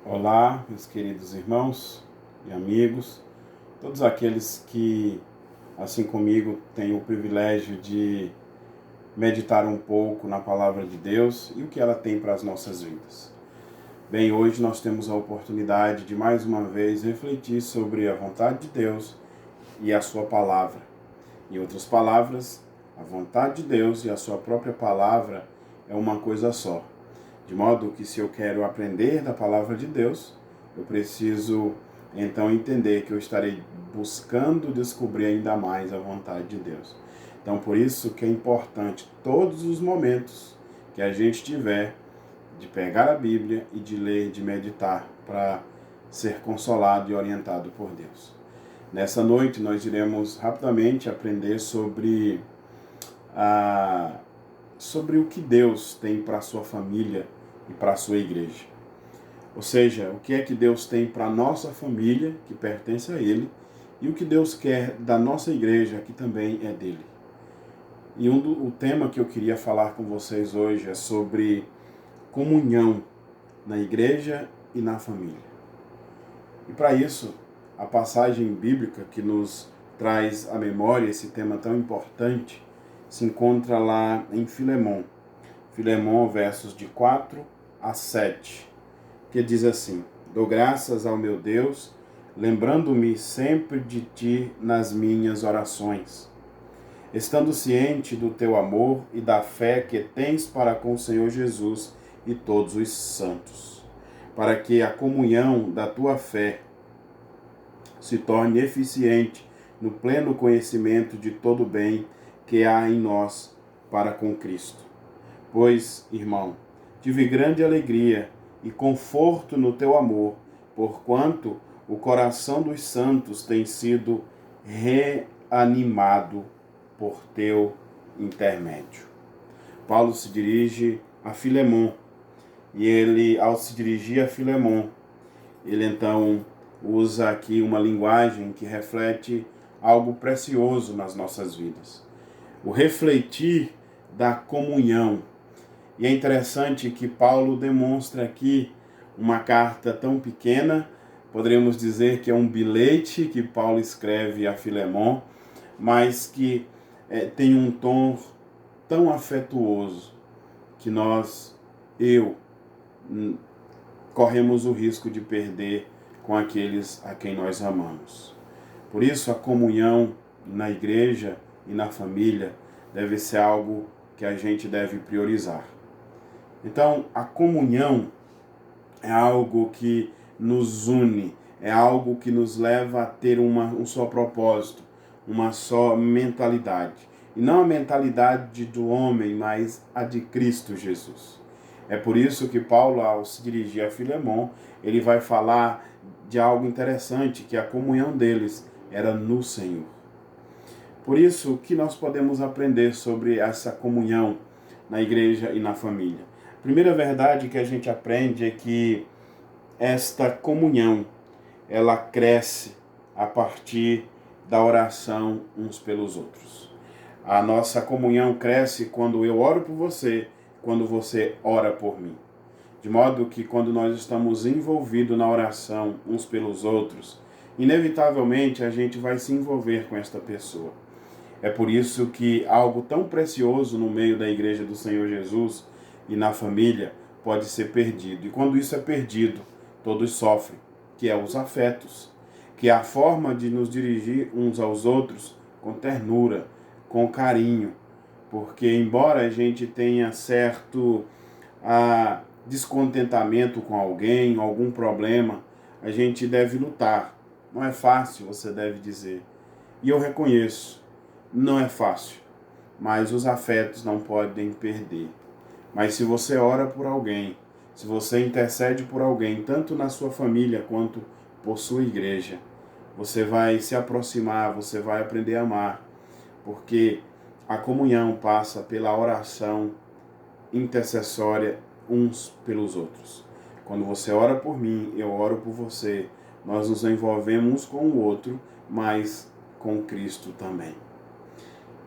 Olá, meus queridos irmãos e amigos, todos aqueles que, assim comigo, têm o privilégio de meditar um pouco na Palavra de Deus e o que ela tem para as nossas vidas. Bem, hoje nós temos a oportunidade de mais uma vez refletir sobre a vontade de Deus e a sua palavra. Em outras palavras, a vontade de Deus e a sua própria palavra é uma coisa só. De modo que, se eu quero aprender da palavra de Deus, eu preciso então entender que eu estarei buscando descobrir ainda mais a vontade de Deus. Então, por isso que é importante todos os momentos que a gente tiver de pegar a Bíblia e de ler, de meditar, para ser consolado e orientado por Deus. Nessa noite nós iremos rapidamente aprender sobre o que Deus tem para a sua família e para a sua igreja. Ou seja, o que é que Deus tem para a nossa família, que pertence a Ele, e o que Deus quer da nossa igreja, que também é dele. E o tema que eu queria falar com vocês hoje é sobre comunhão na igreja e na família. E para isso, a passagem bíblica que nos traz à memória esse tema tão importante se encontra lá em Filemon. Filemon, versos de 4 a 7, que diz assim: Dou graças ao meu Deus, lembrando-me sempre de ti nas minhas orações, estando ciente do teu amor e da fé que tens para com o Senhor Jesus e todos os santos, para que a comunhão da tua fé se torne eficiente no pleno conhecimento de todo o bem que há em nós para com Cristo. Pois, irmão, tive grande alegria e conforto no teu amor, porquanto o coração dos santos tem sido reanimado por teu intermédio. Paulo se dirige a Filemon, e ele, ao se dirigir a Filemon, ele então usa aqui uma linguagem que reflete algo precioso nas nossas vidas. O refletir da comunhão. E é interessante que Paulo demonstra aqui uma carta tão pequena, poderíamos dizer que é um bilhete que Paulo escreve a Filemon, mas que tem um tom tão afetuoso que corremos o risco de perder com aqueles a quem nós amamos. Por isso, a comunhão na igreja e na família deve ser algo que a gente deve priorizar. Então, a comunhão é algo que nos une, é algo que nos leva a ter um só propósito, uma só mentalidade. E não a mentalidade do homem, mas a de Cristo Jesus. É por isso que Paulo, ao se dirigir a Filemon, ele vai falar de algo interessante, que a comunhão deles era no Senhor. Por isso, o que nós podemos aprender sobre essa comunhão na igreja e na família? A primeira verdade que a gente aprende é que esta comunhão, ela cresce a partir da oração uns pelos outros. A nossa comunhão cresce quando eu oro por você, quando você ora por mim. De modo que quando nós estamos envolvidos na oração uns pelos outros, inevitavelmente a gente vai se envolver com esta pessoa. É por isso que algo tão precioso no meio da igreja do Senhor Jesus e na família pode ser perdido. E quando isso é perdido, todos sofrem, que é os afetos, que é a forma de nos dirigir uns aos outros com ternura, com carinho. Porque embora a gente tenha certo descontentamento com alguém, algum problema, a gente deve lutar. Não é fácil, você deve dizer. E eu reconheço. Não é fácil, mas os afetos não podem perder. Mas se você ora por alguém, se você intercede por alguém, tanto na sua família quanto por sua igreja, você vai se aproximar, você vai aprender a amar, porque a comunhão passa pela oração intercessória uns pelos outros. Quando você ora por mim, eu oro por você, nós nos envolvemos uns com o outro, mas com Cristo também.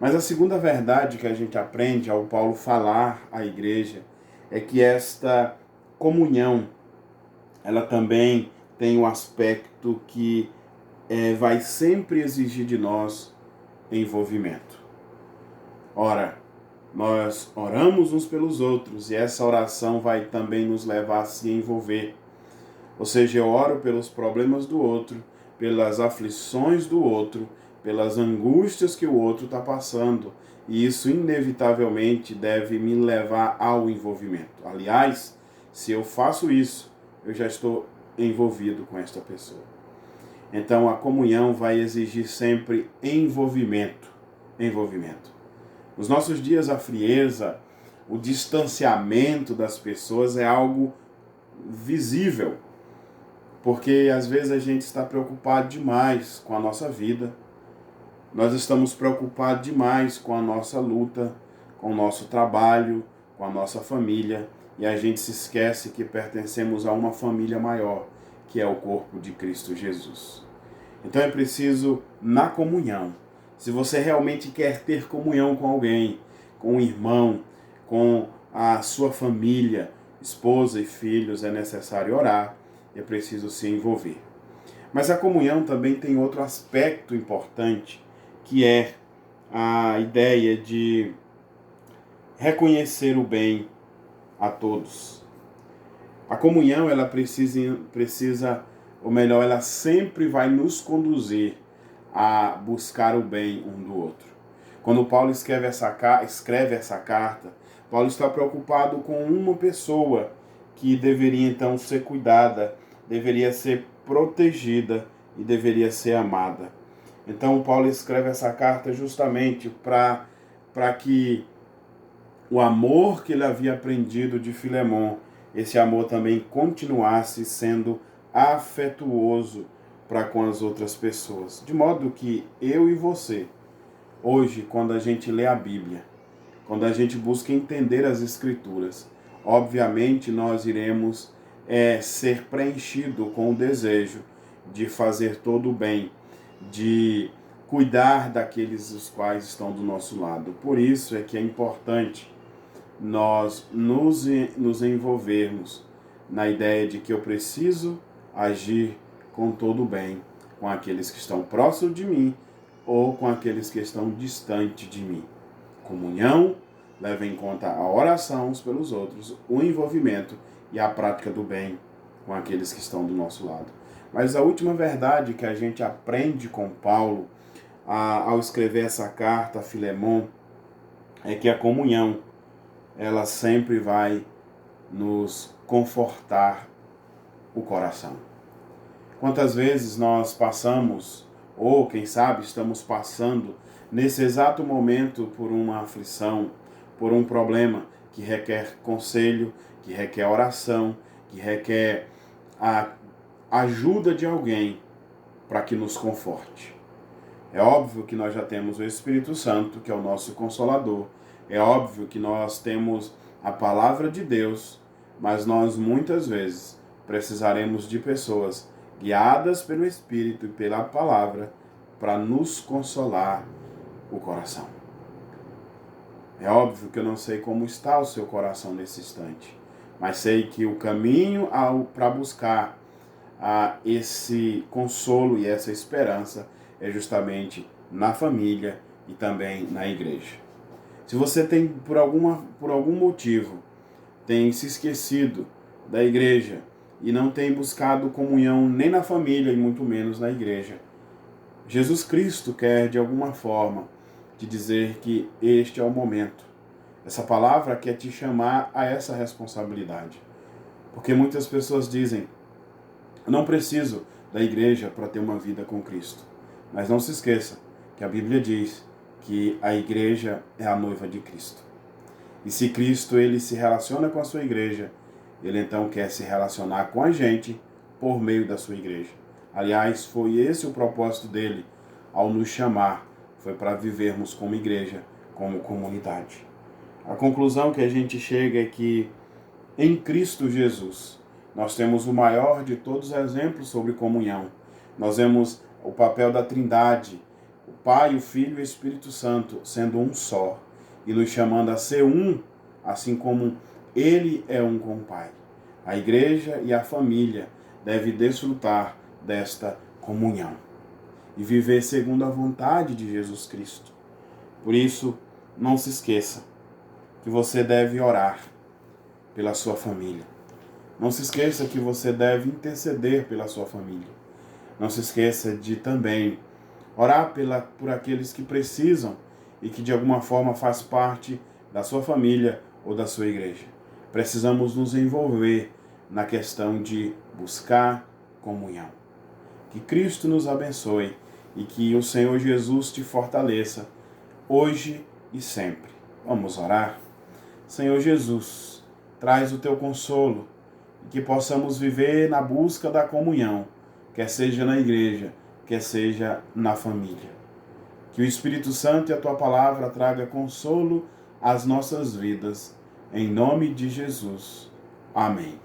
Mas a segunda verdade que a gente aprende ao Paulo falar à igreja é que esta comunhão, ela também tem um aspecto que vai sempre exigir de nós envolvimento. Ora, nós oramos uns pelos outros e essa oração vai também nos levar a se envolver. Ou seja, eu oro pelos problemas do outro, pelas aflições do outro, pelas angústias que o outro está passando. E isso inevitavelmente deve me levar ao envolvimento. Aliás, se eu faço isso, eu já estou envolvido com esta pessoa. Então a comunhão vai exigir sempre envolvimento. Envolvimento. Nos nossos dias, a frieza, o distanciamento das pessoas é algo visível. Porque às vezes a gente está preocupado demais com a nossa vida, nós estamos preocupados demais com a nossa luta, com o nosso trabalho, com a nossa família, e a gente se esquece que pertencemos a uma família maior, que é o corpo de Cristo Jesus. Então é preciso, na comunhão, se você realmente quer ter comunhão com alguém, com um irmão, com a sua família, esposa e filhos, é necessário orar, é preciso se envolver. Mas a comunhão também tem outro aspecto importante, que é a ideia de reconhecer o bem a todos. A comunhão, ela precisa, ou melhor, ela sempre vai nos conduzir a buscar o bem um do outro. Quando Paulo escreve essa carta, Paulo está preocupado com uma pessoa que deveria então ser cuidada, deveria ser protegida e deveria ser amada. Então Paulo escreve essa carta justamente para que o amor que ele havia aprendido de Filemon, esse amor também continuasse sendo afetuoso para com as outras pessoas. De modo que eu e você, hoje, quando a gente lê a Bíblia, quando a gente busca entender as Escrituras, obviamente nós iremos ser preenchido com o desejo de fazer todo o bem, de cuidar daqueles os quais estão do nosso lado. Por isso é que é importante nós nos envolvermos na ideia de que eu preciso agir com todo o bem, com aqueles que estão próximos de mim ou com aqueles que estão distante de mim. Comunhão leva em conta a oração uns pelos outros, o envolvimento e a prática do bem com aqueles que estão do nosso lado. Mas a última verdade que a gente aprende com Paulo ao escrever essa carta a Filemon é que a comunhão, ela sempre vai nos confortar o coração. Quantas vezes nós passamos, ou quem sabe estamos passando, nesse exato momento por uma aflição, por um problema que requer conselho, que requer oração, que requer a ajuda de alguém para que nos conforte. É óbvio que nós já temos o Espírito Santo, que é o nosso Consolador. É óbvio que nós temos a Palavra de Deus, mas nós muitas vezes precisaremos de pessoas guiadas pelo Espírito e pela Palavra para nos consolar o coração. É óbvio que eu não sei como está o seu coração nesse instante, mas sei que o caminho para buscar esse consolo e essa esperança é justamente na família e também na igreja. Se você tem, por algum motivo, tem se esquecido da igreja e não tem buscado comunhão nem na família e muito menos na igreja, Jesus Cristo quer, de alguma forma, te dizer que este é o momento. Essa palavra quer te chamar a essa responsabilidade. Porque muitas pessoas dizem: eu não preciso da igreja para ter uma vida com Cristo. Mas não se esqueça que a Bíblia diz que a igreja é a noiva de Cristo. E se Cristo ele se relaciona com a sua igreja, ele então quer se relacionar com a gente por meio da sua igreja. Aliás, foi esse o propósito dele ao nos chamar, foi para vivermos como igreja, como comunidade. A conclusão que a gente chega é que em Cristo Jesus nós temos o maior de todos os exemplos sobre comunhão. Nós vemos o papel da Trindade, o Pai, o Filho e o Espírito Santo sendo um só e nos chamando a ser um, assim como Ele é um com o Pai. A igreja e a família devem desfrutar desta comunhão e viver segundo a vontade de Jesus Cristo. Por isso, não se esqueça que você deve orar pela sua família. Não se esqueça que você deve interceder pela sua família. Não se esqueça de também orar por aqueles que precisam e que de alguma forma faz parte da sua família ou da sua igreja. Precisamos nos envolver na questão de buscar comunhão. Que Cristo nos abençoe e que o Senhor Jesus te fortaleça hoje e sempre. Vamos orar? Senhor Jesus, traz o teu consolo e que possamos viver na busca da comunhão, quer seja na igreja, quer seja na família. Que o Espírito Santo e a tua palavra traga consolo às nossas vidas. Em nome de Jesus. Amém.